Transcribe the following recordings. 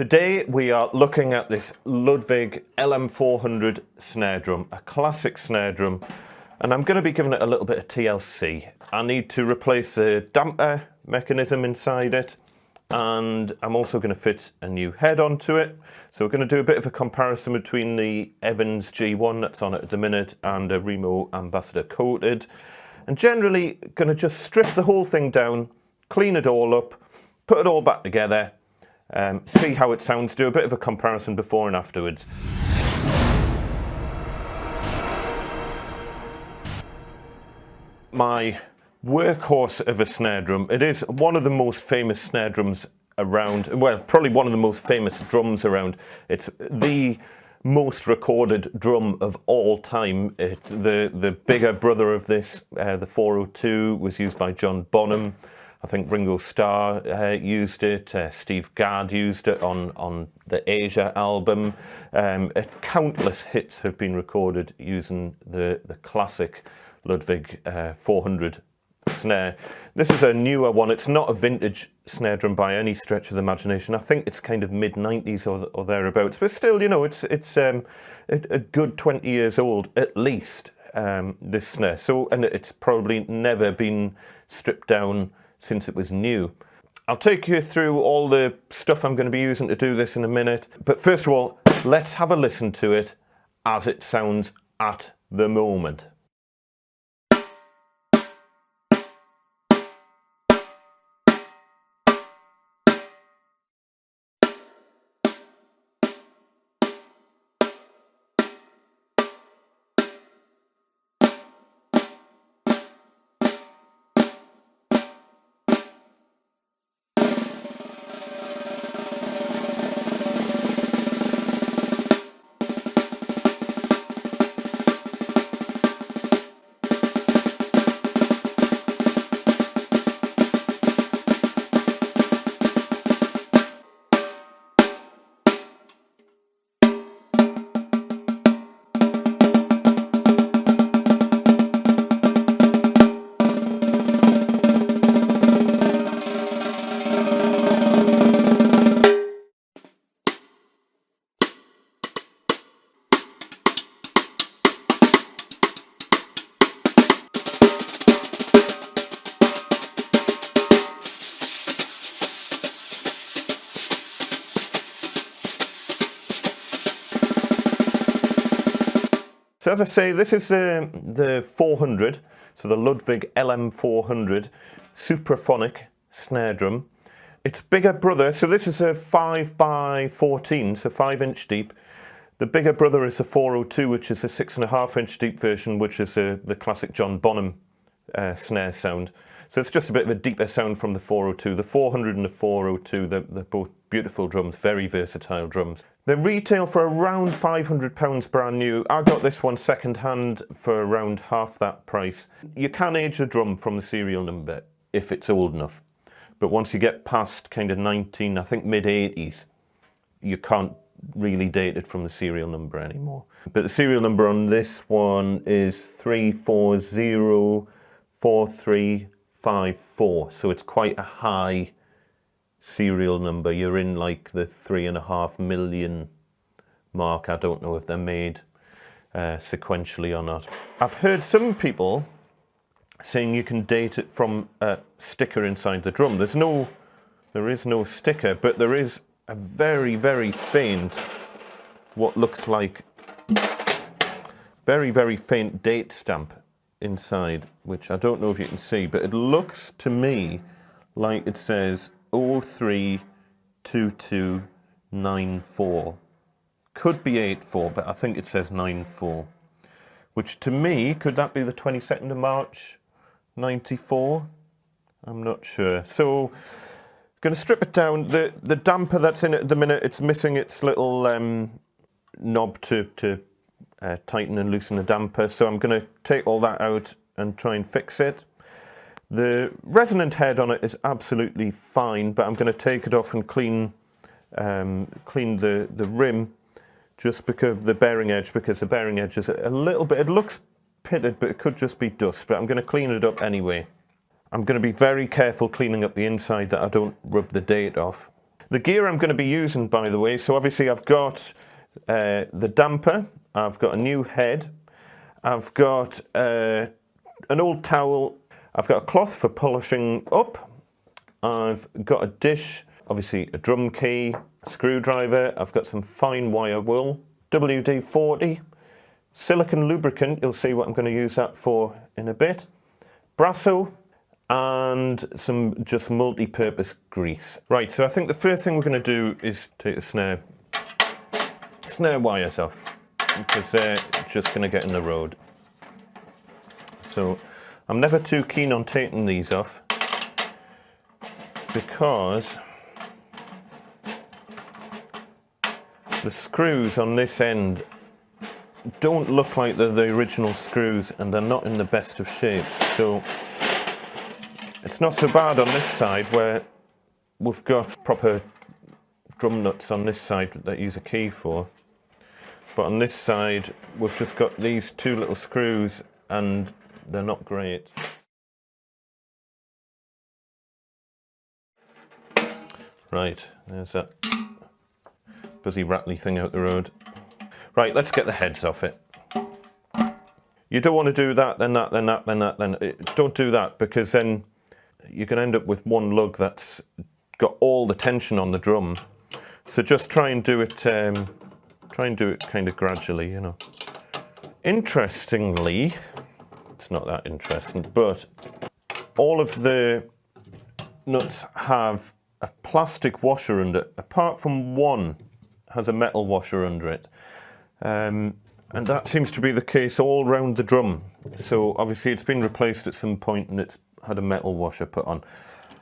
Today we are looking at this Ludwig LM400 snare drum, a classic snare drum, and I'm going to be giving it a little bit of TLC. I need to replace the damper mechanism inside it, and I'm also going to fit a new head onto it. So we're going to do a bit of a comparison between the Evans G1 that's on it at the minute and a Remo Ambassador Coated, and generally going to just strip the whole thing down, clean it all up, put it all back together, see how it sounds, do a bit of a comparison before and afterwards. My workhorse of a snare drum, it is one of the most famous snare drums around, well, probably one of the most famous drums around. It's the most recorded drum of all time. The bigger brother of this, the 402, was used by John Bonham. I think Ringo Starr used it, Steve Gadd used it on the Asia album. Countless hits have been recorded using the classic Ludwig 400 snare. This is a newer one. It's not a vintage snare drum by any stretch of the imagination. I think it's kind of mid-90s or thereabouts, but still, you know, it's a good 20 years old at least, this snare. So, and it's probably never been stripped down since it was new. I'll take you through all the stuff I'm going to be using to do this in a minute, but first of all, let's have a listen to it as it sounds at the moment. So as I say, this is the 400, so the Ludwig LM400 Supraphonic snare drum. Its bigger brother, so this is a 5x14, so 5-inch deep. The bigger brother is the 402, which is a 6.5-inch deep version, which is the classic John Bonham snare sound. So it's just a bit of a deeper sound from the 402. The 400 and the 402, they're both beautiful drums, very versatile drums. They retail for around £500 brand new. I got this one second hand for around half that price. You can age a drum from the serial number if it's old enough. But once you get past kind of I think mid-80s, you can't really date it from the serial number anymore. But the serial number on this one is 3404354, so it's quite a high serial number. You're in like the 3.5 million mark. I don't know if they're made sequentially or not. I've heard some people saying you can date it from a sticker inside the drum. There is no sticker, but there is a very, very faint, what looks like very, very faint date stamp inside, which I don't know if you can see, but it looks to me like it says 032294. Could be 84, but I think it says 94. Which to me, could that be the 22nd of March, 94? I'm not sure. So, going to strip it down. The damper that's in it at the minute, it's missing its little knob to tighten and loosen the damper. So I'm going to take all that out and try and fix it. The resonant head on it is absolutely fine, but I'm going to take it off and clean the rim, just because the bearing edge, because the bearing edge is a little bit, it looks pitted, but it could just be dust, but I'm going to clean it up anyway. I'm going to be very careful cleaning up the inside that I don't rub the date off. The gear I'm going to be using, by the way, so obviously I've got the damper, I've got a new head, I've got an old towel, I've got a cloth for polishing up, I've got a dish, obviously a drum key, screwdriver, I've got some fine wire wool, WD-40, silicone lubricant, you'll see what I'm going to use that for in a bit, Brasso, and some just multi-purpose grease. Right, so I think the first thing we're going to do is take the snare wires off, because they're just going to get in the road. So I'm never too keen on taking these off, because the screws on this end don't look like they're the original screws, and they're not in the best of shape. So it's not so bad on this side, where we've got proper drum nuts on this side that use a key for. But on this side, we've just got these two little screws, and they're not great. Right, there's that buzzy rattly thing out the road. Right, let's get the heads off it. You don't want to do that, then that, then that, then that, then... Don't do that, because then you can end up with one lug that's got all the tension on the drum. So just try and do it kind of gradually, you know. Interestingly, it's not that interesting, but all of the nuts have a plastic washer under it, apart from one has a metal washer under it. And that seems to be the case all round the drum. So obviously it's been replaced at some point and it's had a metal washer put on.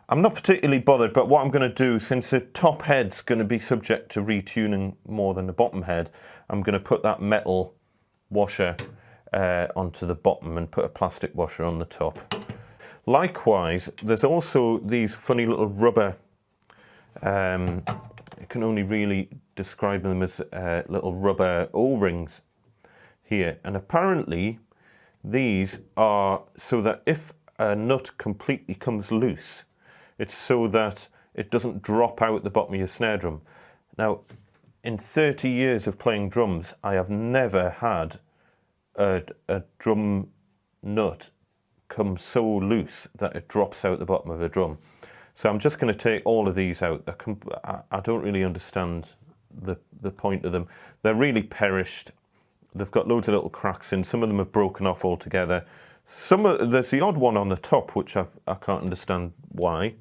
I'm not particularly bothered, but what I'm going to do, since the top head's going to be subject to retuning more than the bottom head, I'm going to put that metal washer onto the bottom and put a plastic washer on the top. Likewise, there's also these funny little rubber, I can only really describe them as little rubber O-rings here. And apparently these are so that if a nut completely comes loose, it's so that it doesn't drop out the bottom of your snare drum. Now, in 30 years of playing drums, I have never had a drum nut come so loose that it drops out the bottom of a drum. So I'm just going to take all of these out. I don't really understand the point of them. They're really perished. They've got loads of little cracks in. Some of them have broken off altogether. There's the odd one on the top, which I can't understand why.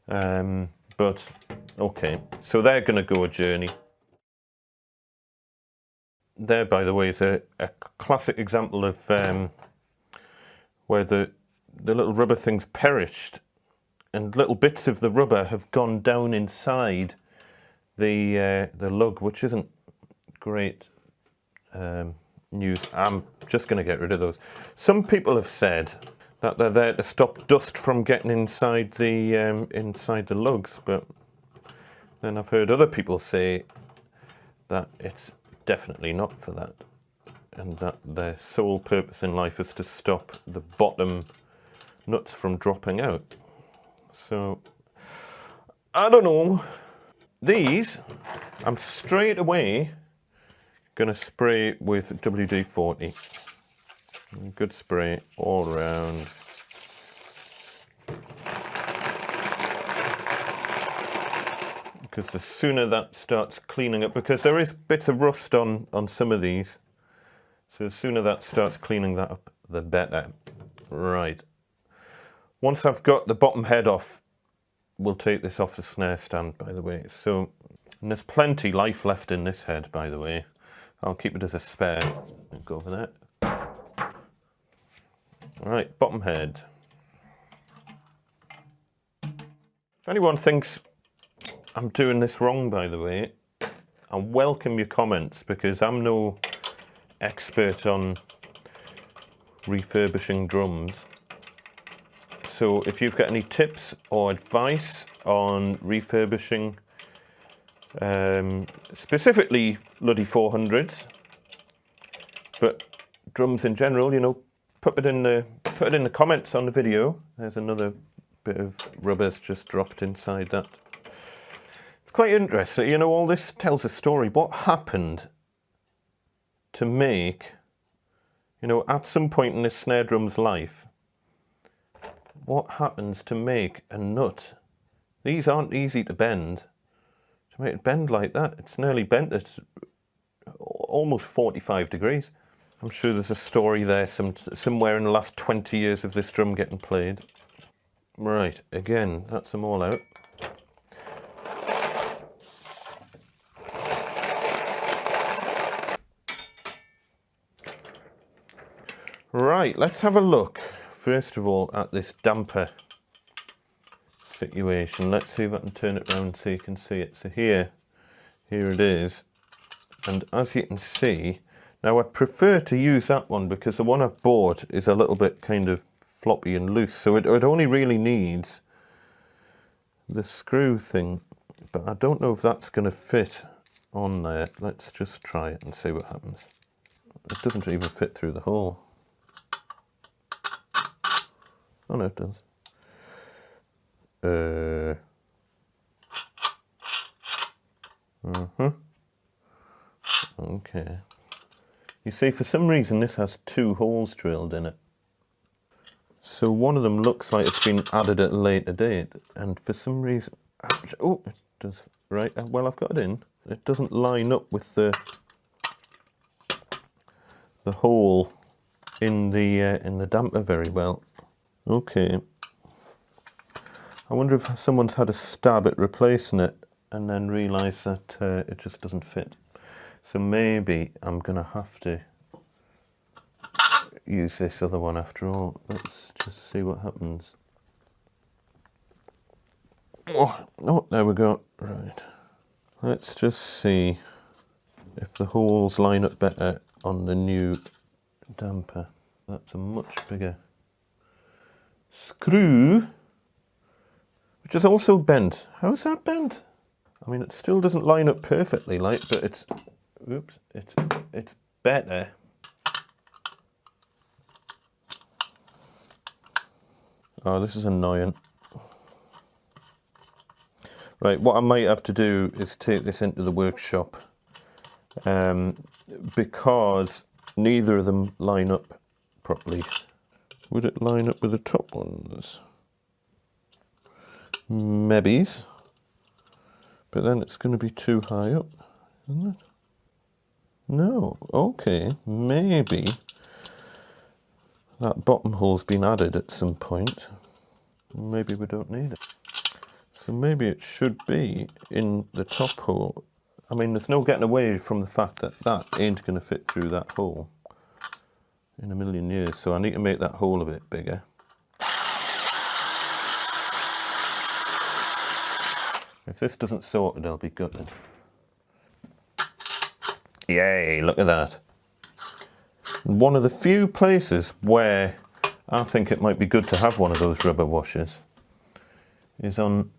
But okay, so they're going to go a journey. There, by the way, is a classic example of where the little rubber thing's perished, and little bits of the rubber have gone down inside the lug, which isn't great news. I'm just going to get rid of those. Some people have said that they're there to stop dust from getting inside the lugs, but then I've heard other people say that it's definitely not for that, and that their sole purpose in life is to stop the bottom nuts from dropping out. So, I don't know. These, I'm straight away going to spray with WD-40. Good spray all around. Because the sooner that starts cleaning up, because there is bits of rust on some of these, so the sooner that starts cleaning that up, the better. Right. Once I've got the bottom head off, we'll take this off the snare stand, by the way. So, and there's plenty life left in this head, by the way. I'll keep it as a spare. Go over that. Right, bottom head. If anyone thinks I'm doing this wrong, by the way, I welcome your comments, because I'm no expert on refurbishing drums. So if you've got any tips or advice on refurbishing, specifically Luddy 400s, but drums in general, you know, put it in the comments on the video. There's another bit of rubber's just dropped inside that. It's quite interesting. You know, all this tells a story. What happened to make, you know, at some point in this snare drum's life, what happens to make a nut? These aren't easy to bend. To make it bend like that, it's nearly bent at almost 45 degrees. I'm sure there's a story there somewhere in the last 20 years of this drum getting played. Right, again, that's them all out. Right, let's have a look, first of all, at this damper situation. Let's see if I can turn it around so you can see it. So here it is. And as you can see, now I'd prefer to use that one because the one I've bought is a little bit kind of floppy and loose. So it only really needs the screw thing, but I don't know if that's going to fit on there. Let's just try it and see what happens. It doesn't even fit through the hole. Oh no, it does. Okay. You see, for some reason this has 2 holes drilled in it. So one of them looks like it's been added at a later date, and for some reason, oh, it does, right, well I've got it in. It doesn't line up with the hole in the damper very well. Okay. I wonder if someone's had a stab at replacing it and then realised that it just doesn't fit. So maybe I'm going to have to use this other one after all. Let's just see what happens. Oh, there we go. Right. Let's just see if the holes line up better on the new damper. That's a much bigger screw, which is also bent. How's that bent? I mean, it still doesn't line up perfectly, like, but it's, oops, it's better. Oh, this is annoying. Right, what I might have to do is take this into the workshop, because neither of them line up properly. Would it line up with the top ones? Maybe. But then it's going to be too high up, isn't it? No, okay, maybe that bottom hole's been added at some point. Maybe we don't need it. So maybe it should be in the top hole. I mean, there's no getting away from the fact that that ain't going to fit through that hole in a million years. So I need to make that hole a bit bigger. If this doesn't sort it, I'll be gutted. Yay, look at that. One of the few places where I think it might be good to have one of those rubber washers is on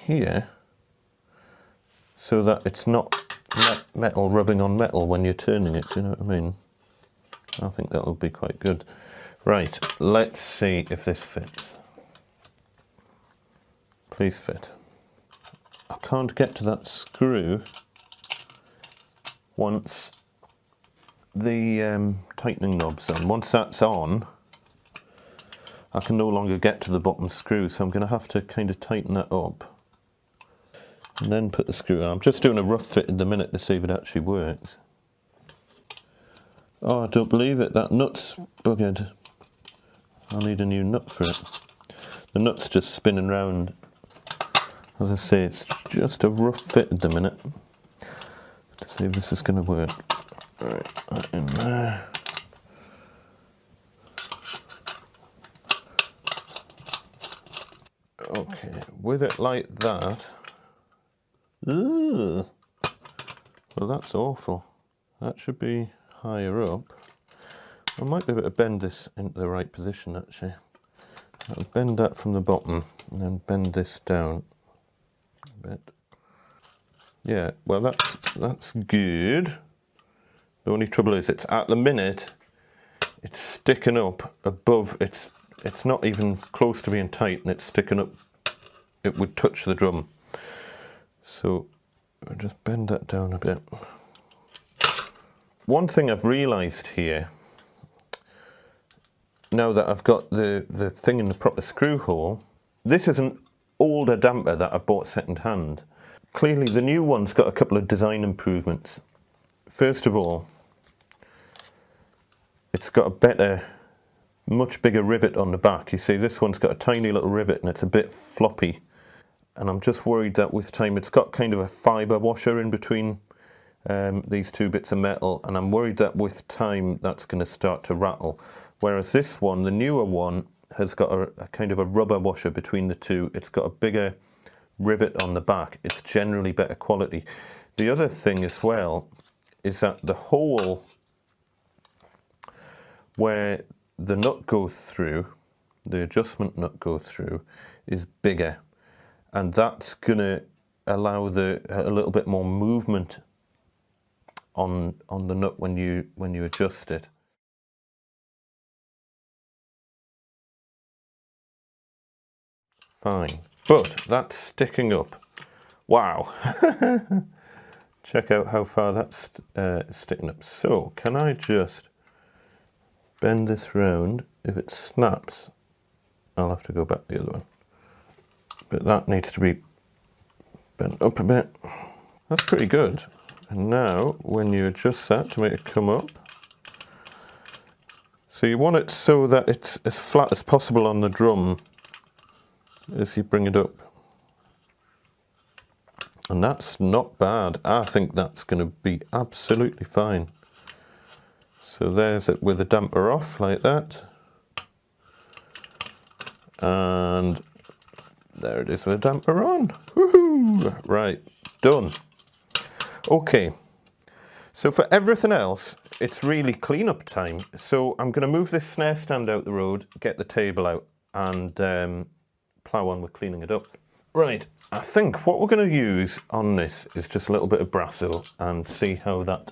here, so that it's not metal rubbing on metal when you're turning it, do you know what I mean? I think that'll be quite good. Right, let's see if this fits. Please fit. I can't get to that screw once the tightening knob's on. Once that's on, I can no longer get to the bottom screw, so I'm going to have to kind of tighten that up and then put the screw on. I'm just doing a rough fit in the minute to see if it actually works. Oh, I don't believe it, that nut's buggered. I'll need a new nut for it. The nut's just spinning round. As I say, it's just a rough fit at the minute to see if this is going to work. Right, that in there. Okay, with it like that. Ugh. Well, that's awful. That should be higher up. I might be able to bend this into the right position actually. I'll bend that from the bottom and then bend this down a bit. Yeah, well that's good. The only trouble is it's at the minute it's sticking up above, it's not even close to being tight and it's sticking up, it would touch the drum. So I'll just bend that down a bit. One thing I've realised here, now that I've got the thing in the proper screw hole, this is an older damper that I've bought second hand. Clearly the new one's got a couple of design improvements. First of all, it's got a better, much bigger rivet on the back. You see, this one's got a tiny little rivet and it's a bit floppy. And I'm just worried that with time, it's got kind of a fibre washer in between these two bits of metal, and I'm worried that with time that's going to start to rattle. Whereas this one, the newer one, has got a kind of a rubber washer between the two. It's got a bigger rivet on the back. It's generally better quality. The other thing as well is that the hole where the nut goes through, the adjustment nut goes through, is bigger, and that's going to allow a little bit more movement on the nut when you adjust it. Fine, but that's sticking up. Wow. Check out how far that's sticking up. So can I just bend this round? If it snaps, I'll have to go back the other one. But that needs to be bent up a bit. That's pretty good. And now when you adjust that to make it come up, so you want it so that it's as flat as possible on the drum as you bring it up. And that's not bad. I think that's going to be absolutely fine. So there's it with the damper off like that. And there it is with the damper on. Woohoo! Right, done. Okay, so for everything else, it's really clean-up time. So I'm going to move this snare stand out the road, get the table out, and plough on with cleaning it up. Right, I think what we're going to use on this is just a little bit of Brasso and see how that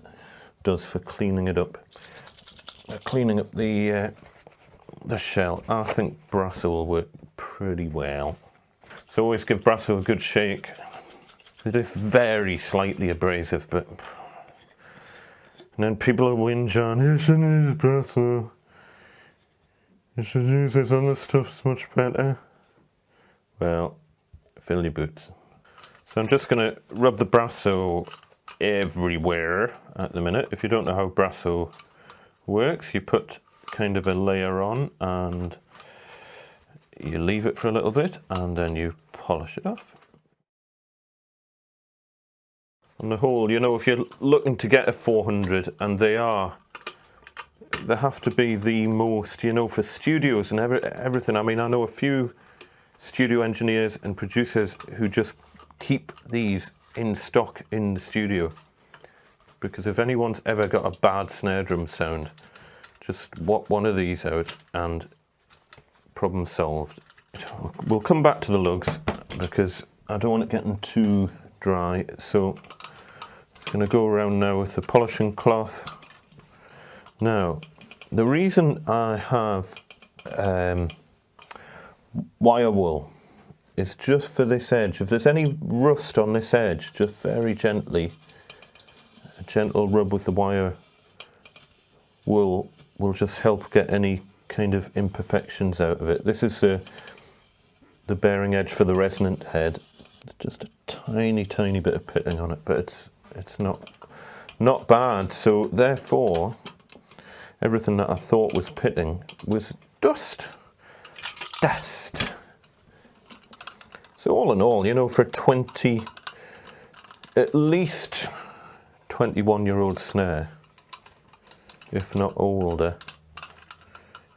does for cleaning it up. Cleaning up the shell. I think Brasso will work pretty well. So always give Brasso a good shake. It is very slightly abrasive, but... And then people will whinge on, you shouldn't use Brasso. You should use this other stuff, it's much better. Well, fill your boots. So I'm just going to rub the Brasso everywhere at the minute. If you don't know how Brasso works, you put kind of a layer on and you leave it for a little bit and then you polish it off. On the whole, you know, if you're looking to get a 400, and they have to be the most, you know, for studios and everything. I mean, I know a few studio engineers and producers who just keep these in stock in the studio, because if anyone's ever got a bad snare drum sound, just whop one of these out and problem solved. We'll come back to the lugs because I don't want it getting too dry, so I'm going to go around now with the polishing cloth. Now, the reason I have wire wool is just for this edge. If there's any rust on this edge, just very gently, a gentle rub with the wire wool will just help get any kind of imperfections out of it. This is the bearing edge for the resonant head. Just a tiny bit of pitting on it, but it's not bad. So therefore, everything that I thought was pitting was dust. So all in all, you know, for at least 21-year-old snare, if not older,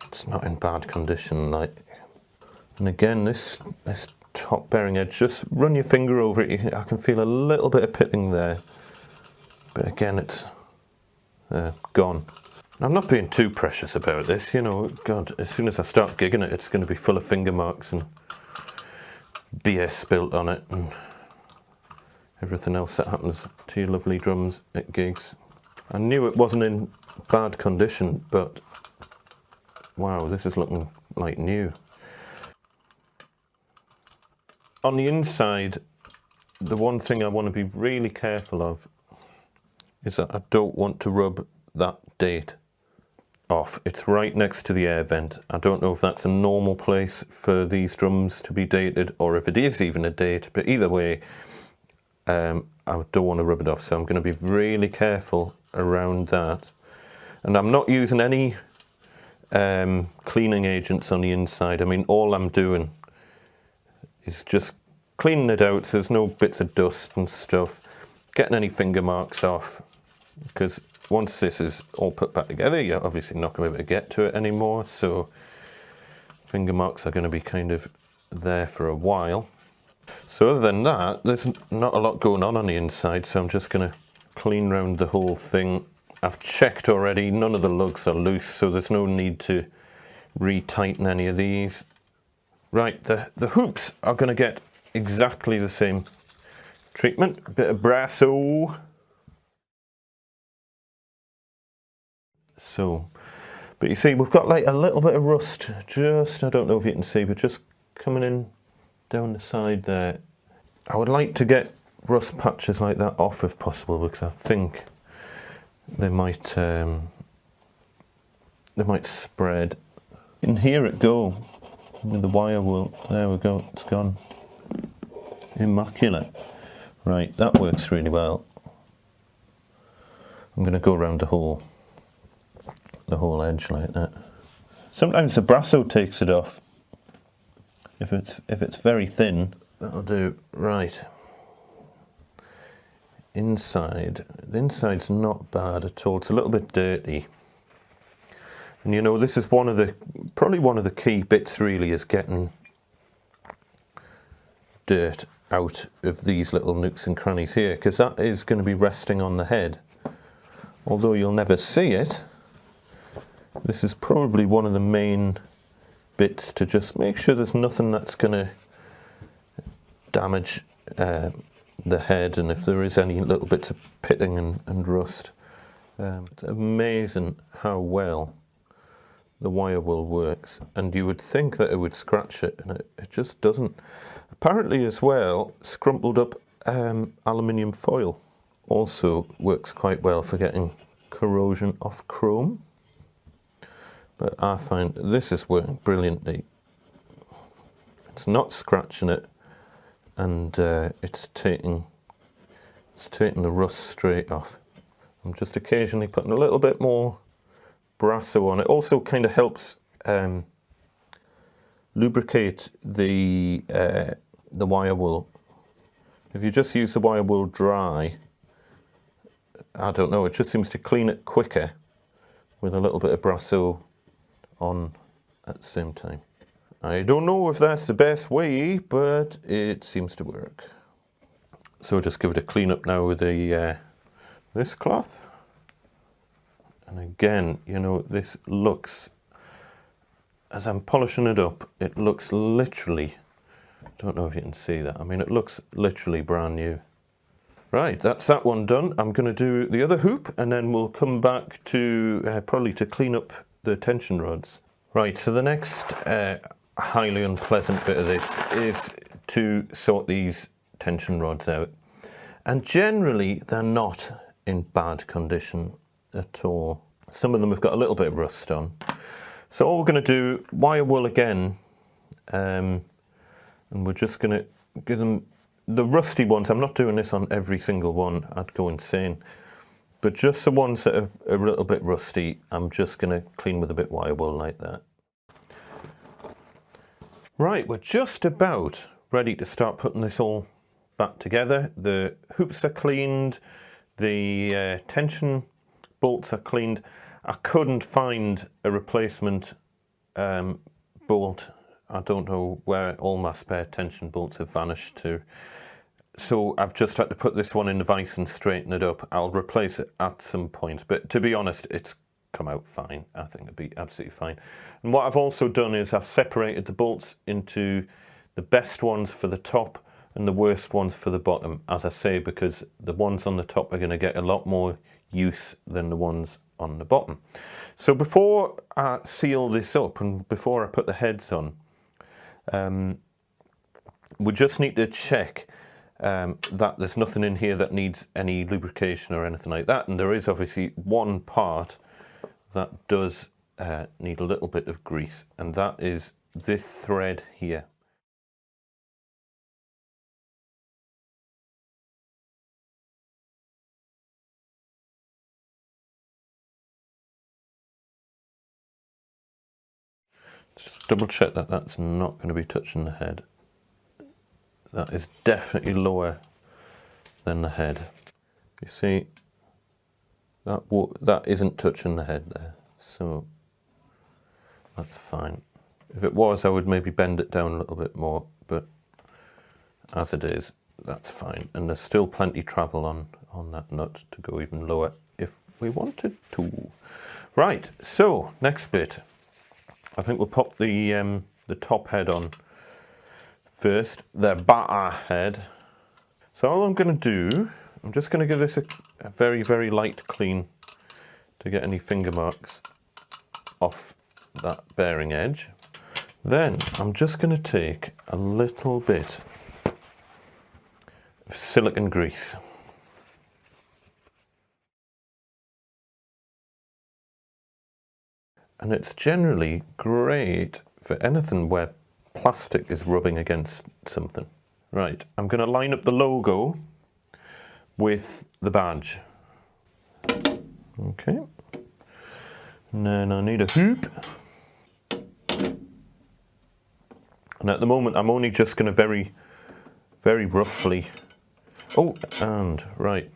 it's not in bad condition. Like, and again, this top bearing edge, just run your finger over it. I can feel a little bit of pitting there, but again, it's gone. I'm not being too precious about this, you know. God, as soon as I start gigging it, it's going to be full of finger marks and beer spilt on it and everything else that happens to your lovely drums at gigs. I knew it wasn't in bad condition, but wow, this is looking like new. On the inside, the one thing I want to be really careful of is that I don't want to rub that date off. It's right next to the air vent. I don't know if that's a normal place for these drums to be dated or if it is even a date, but either way, I don't want to rub it off, so I'm going to be really careful around that. And I'm not using any cleaning agents on the inside. I mean, all I'm doing is just cleaning it out so there's no bits of dust and stuff, getting any finger marks off, because once this is all put back together, you're obviously not going to be able to get to it anymore, so finger marks are going to be kind of there for a while. So other than that, there's not a lot going on the inside, so I'm just going to clean around the whole thing. I've checked already, none of the lugs are loose, so there's no need to retighten any of these. Right, the hoops are going to get exactly the same treatment. A bit of Brasso. So, but you see, we've got like a little bit of rust, just, I don't know if you can see, but just coming in down the side there. I would like to get rust patches like that off if possible, because I think they might spread. And here it go with the wire wool. There we go, it's gone. Immaculate. Right, that works really well. I'm going to go around the whole edge like that. Sometimes the Brasso takes it off. If it's very thin, that'll do. Right. Inside, the inside's not bad at all. It's a little bit dirty. And you know, this is probably one of the key bits really, is getting dirt out of these little nooks and crannies here, because that is going to be resting on the head. Although you'll never see it, this is probably one of the main bits to just make sure there's nothing that's going to damage the head, and if there is any little bits of pitting and rust. It's amazing how well the wire wool works, and you would think that it would scratch it, and it just doesn't. Apparently as well, scrumpled up aluminium foil also works quite well for getting corrosion off chrome. But I find this is working brilliantly. It's not scratching it, and it's taking the rust straight off. I'm just occasionally putting a little bit more Brasso on. It also kind of helps lubricate the wire wool. If you just use the wire wool dry, I don't know, it just seems to clean it quicker with a little bit of Brasso on at the same time. I don't know if that's the best way, but it seems to work. So just give it a clean up now with this cloth. And again, you know, this looks, as I'm polishing it up, it looks literally, I don't know if you can see that, I mean, it looks literally brand new. Right, that's that one done. I'm going to do the other hoop, and then we'll come back to probably to clean up the tension rods. Right, so the next highly unpleasant bit of this is to sort these tension rods out. And generally, they're not in bad condition at all. Some of them have got a little bit of rust on. So all we're going to do, wire wool again, and we're just going to give them the rusty ones. I'm not doing this on every single one, I'd go insane. But just the ones that are a little bit rusty, I'm just going to clean with a bit of wire wool like that. Right, we're just about ready to start putting this all back together. The hoops are cleaned, the tension bolts are cleaned. I couldn't find a replacement bolt. I don't know where all my spare tension bolts have vanished to. So I've just had to put this one in the vise and straighten it up. I'll replace it at some point, but to be honest, it's come out fine. I think it'll be absolutely fine. And what I've also done is I've separated the bolts into the best ones for the top and the worst ones for the bottom, as I say, because the ones on the top are going to get a lot more use than the ones on the bottom. So before I seal this up and before I put the heads on, we just need to check that there's nothing in here that needs any lubrication or anything like that. And there is obviously one part that does need a little bit of grease, and that is this thread here. Just double check that that's not going to be touching the head. That is definitely lower than the head. You see, that isn't touching the head there, so that's fine. If it was, I would maybe bend it down a little bit more, but as it is, that's fine. And there's still plenty travel on that nut to go even lower if we wanted to. Right, so next bit. I think we'll pop the top head on first, the batter head. So all I'm going to do, I'm just going to give this a very, very light clean to get any finger marks off that bearing edge. Then I'm just going to take a little bit of silicone grease. And it's generally great for anything where plastic is rubbing against something. Right, I'm going to line up the logo with the badge. Okay. And then I need a hoop. And at the moment I'm only just going to very, very roughly... Oh, and right,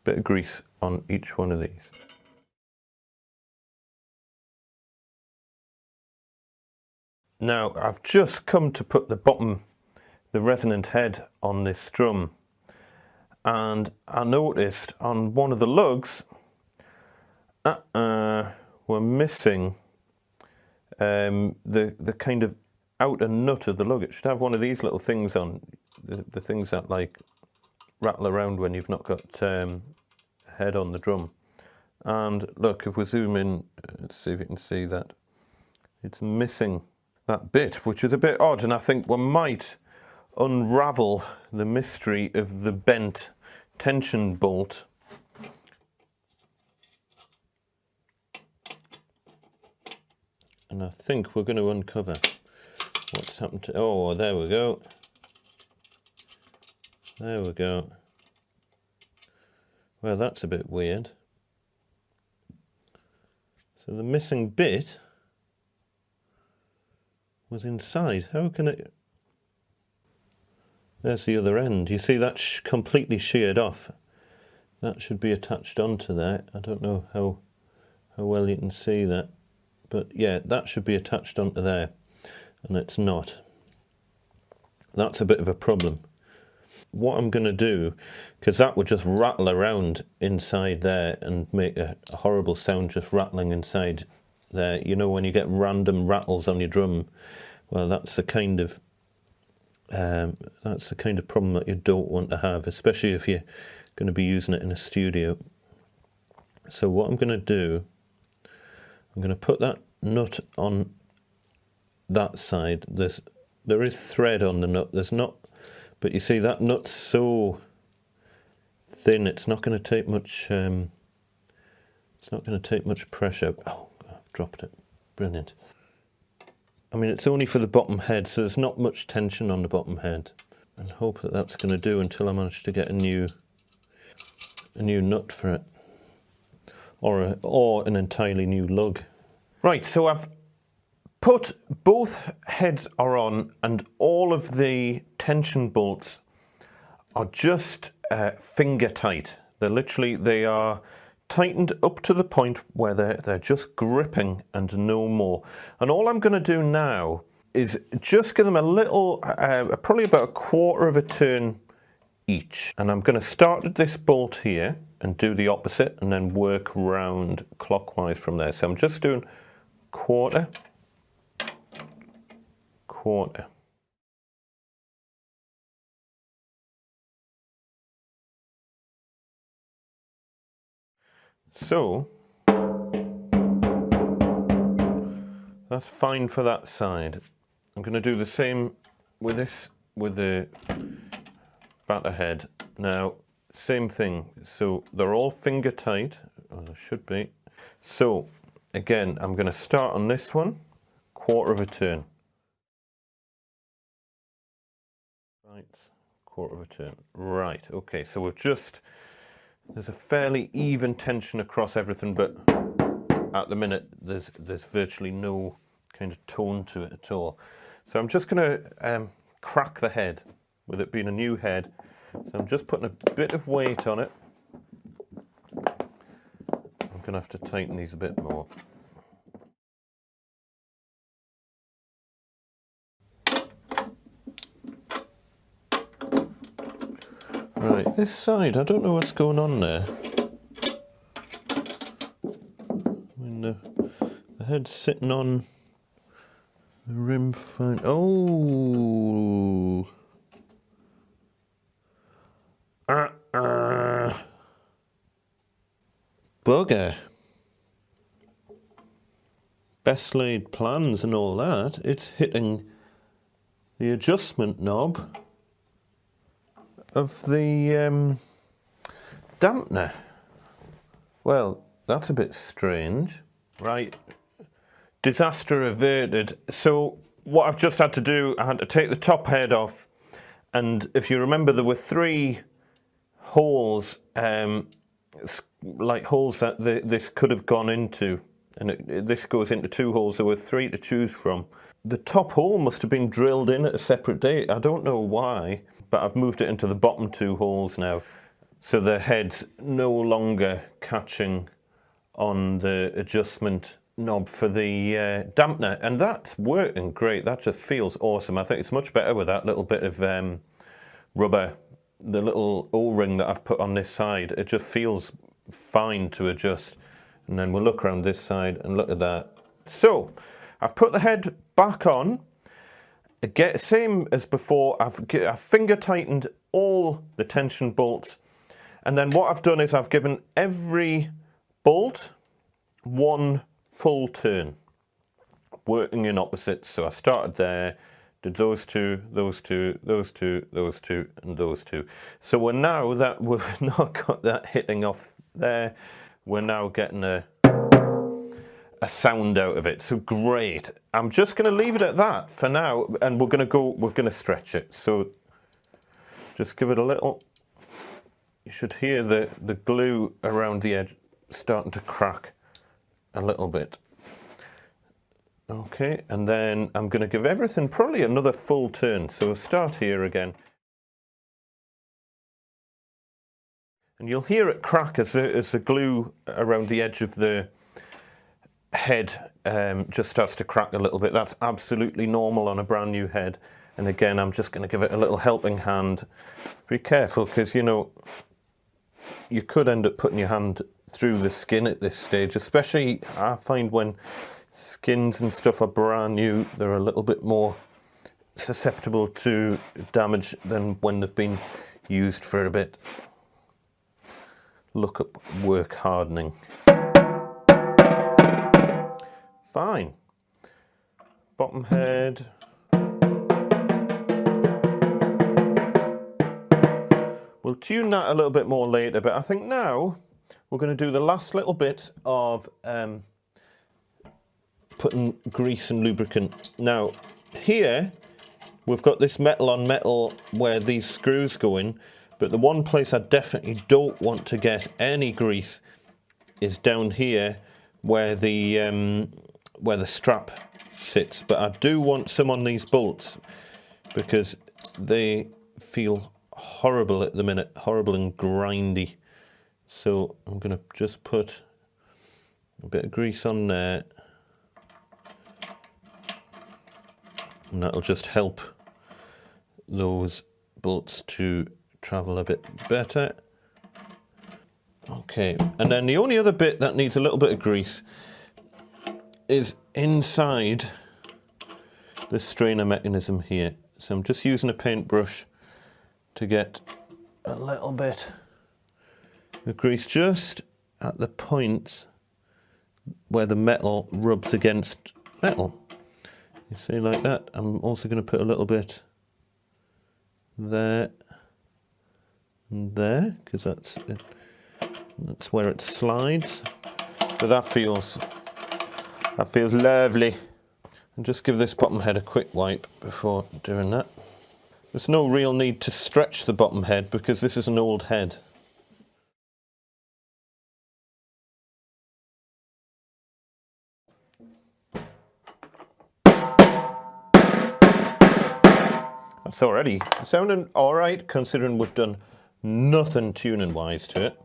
bit of grease on each one of these. Now, I've just come to put the resonant head on this drum, and I noticed on one of the lugs, we're missing the kind of outer nut of the lug. It should have one of these little things on, the things that like rattle around when you've not got head on the drum. And look, if we zoom in, let's see if you can see that, it's missing that bit, which is a bit odd, and I think we might unravel the mystery of the bent tension bolt. And I think we're going to uncover what's happened to... Oh, there we go. There we go. Well, that's a bit weird. So the missing bit was inside. How can it... There's the other end. You see that's completely sheared off. That should be attached onto there. I don't know how well you can see that. But yeah, that should be attached onto there. And it's not. That's a bit of a problem. What I'm going to do, because that would just rattle around inside there and make a horrible sound just rattling inside there. You know when you get random rattles on your drum, well that's the kind of problem that you don't want to have, especially if you're going to be using it in a studio. So what I'm going to do, I'm going to put that nut on that side. There is thread on the nut, there's not, but you see that nut's so thin it's not going to take much pressure. Oh, I've dropped it. Brilliant. I mean, it's only for the bottom head, so there's not much tension on the bottom head. And hope that that's going to do until I manage to get a new nut for it, or an entirely new lug. Right, so I've put both heads are on, and all of the tension bolts are just finger tight. They are tightened up to the point where they're just gripping and no more. And all I'm going to do now is just give them a little, probably about a quarter of a turn each. And I'm going to start at this bolt here and do the opposite and then work round clockwise from there. So I'm just doing quarter, quarter. So that's fine for that side. I'm going to do the same with this, with the batter head. Now, same thing. So they're all finger tight, or they should be. So again, I'm going to start on this one, 1/4 of a turn. Right, 1/4 of a turn. Right, okay, so there's a fairly even tension across everything, but at the minute there's virtually no kind of tone to it at all. So I'm just going to crack the head, with it being a new head. So I'm just putting a bit of weight on it. I'm going to have to tighten these a bit more. Right, this side, I don't know what's going on there. I mean, the head's sitting on the rim fine. Oh! Bugger. Best laid plans and all that. It's hitting the adjustment knob of the dampener. Well, that's a bit strange. Right, disaster averted. So what I've just had to do, I had to take the top head off, and if you remember, there were 3 holes, like holes that this could have gone into, and this goes into 2 holes. There were 3 to choose from. The top hole must have been drilled in at a separate date. I don't know why, but I've moved it into the bottom 2 holes now, so the head's no longer catching on the adjustment knob for the dampener, and that's working great. That just feels awesome. I think it's much better with that little bit of rubber, the little O-ring that I've put on this side. It just feels fine to adjust. And then we'll look around this side and look at that. So I've put the head back on. Again, same as before, I've finger tightened all the tension bolts, and then what I've done is I've given every bolt 1 full turn, working in opposites. So I started there, did those 2, those 2, those 2, those 2, and those 2. So we're now that we've not got that hitting off there, we're now getting a sound out of it. So great. I'm just going to leave it at that for now, and we're going to stretch it. So just give it a little. You should hear the glue around the edge starting to crack a little bit. Okay, and then I'm going to give everything probably another full turn. So we'll start here again. And you'll hear it crack as the glue around the edge of the head just starts to crack a little bit. That's absolutely normal on a brand new head. And again, I'm just going to give it a little helping hand. Be careful, because you know, you could end up putting your hand through the skin at this stage, especially I find when skins and stuff are brand new, they're a little bit more susceptible to damage than when they've been used for a bit. Look up work hardening. Fine. Bottom head. We'll tune that a little bit more later, but I think now we're going to do the last little bit of putting grease and lubricant. Now, here we've got this metal on metal where these screws go in, but the one place I definitely don't want to get any grease is down here where the strap sits. But I do want some on these bolts because they feel horrible at the minute, horrible and grindy. So I'm going to just put a bit of grease on there, and that'll just help those bolts to travel a bit better. Okay, and then the only other bit that needs a little bit of grease is inside the strainer mechanism here. So I'm just using a paintbrush to get a little bit of grease just at the points where the metal rubs against metal. You see, like that. I'm also going to put a little bit there. there, because that's where it slides. But that feels lovely. And just give this bottom head a quick wipe before doing that. There's no real need to stretch the bottom head because this is an old head. It's already sounding alright considering we've done nothing tuning wise to it.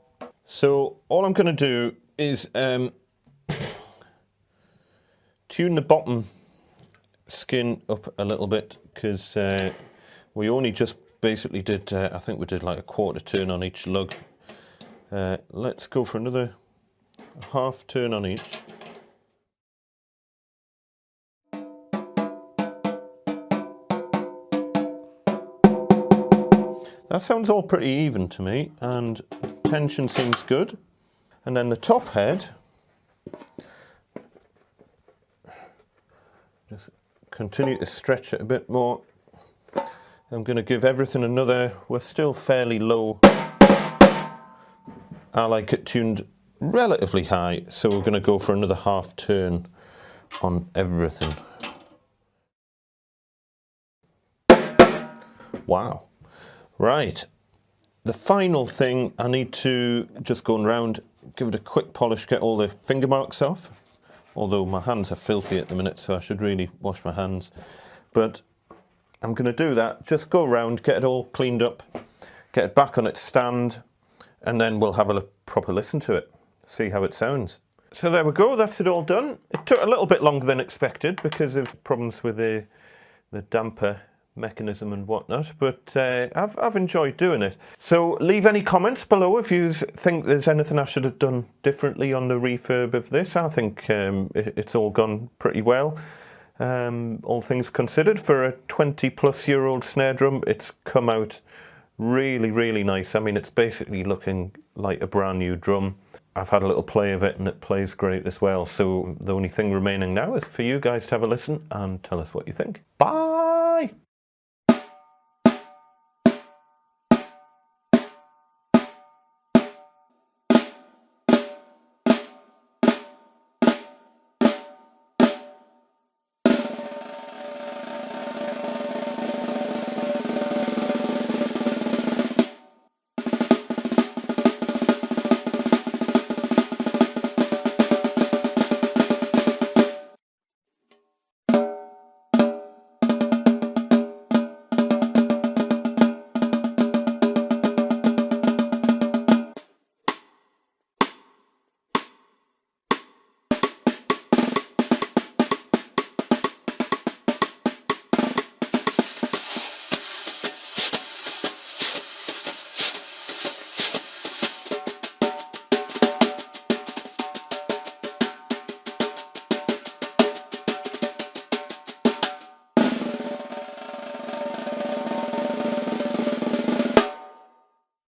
So all I'm going to do is tune the bottom skin up a little bit because we only just basically did, I think we did like a quarter turn on each lug. Let's go for another half turn on each. That sounds all pretty even to me, and tension seems good. And then the top head, just continue to stretch it a bit more. I'm going to give everything another, we're still fairly low. I like it tuned relatively high, so we're going to go for another half turn on everything. Wow. Right, the final thing, I need to just go around, give it a quick polish, get all the finger marks off. Although my hands are filthy at the minute, so I should really wash my hands. But I'm going to do that, just go around, get it all cleaned up, get it back on its stand, and then we'll have a proper listen to it, see how it sounds. So there we go, that's it all done. It took a little bit longer than expected because of problems with the damper mechanism and whatnot, but I've enjoyed doing it. So leave any comments below if you think there's anything I should have done differently on the refurb of this. I think it's all gone pretty well. All things considered, for a 20-plus-year-old snare drum, it's come out really, really nice. I mean, it's basically looking like a brand new drum. I've had a little play of it and it plays great as well. So the only thing remaining now is for you guys to have a listen and tell us what you think. Bye!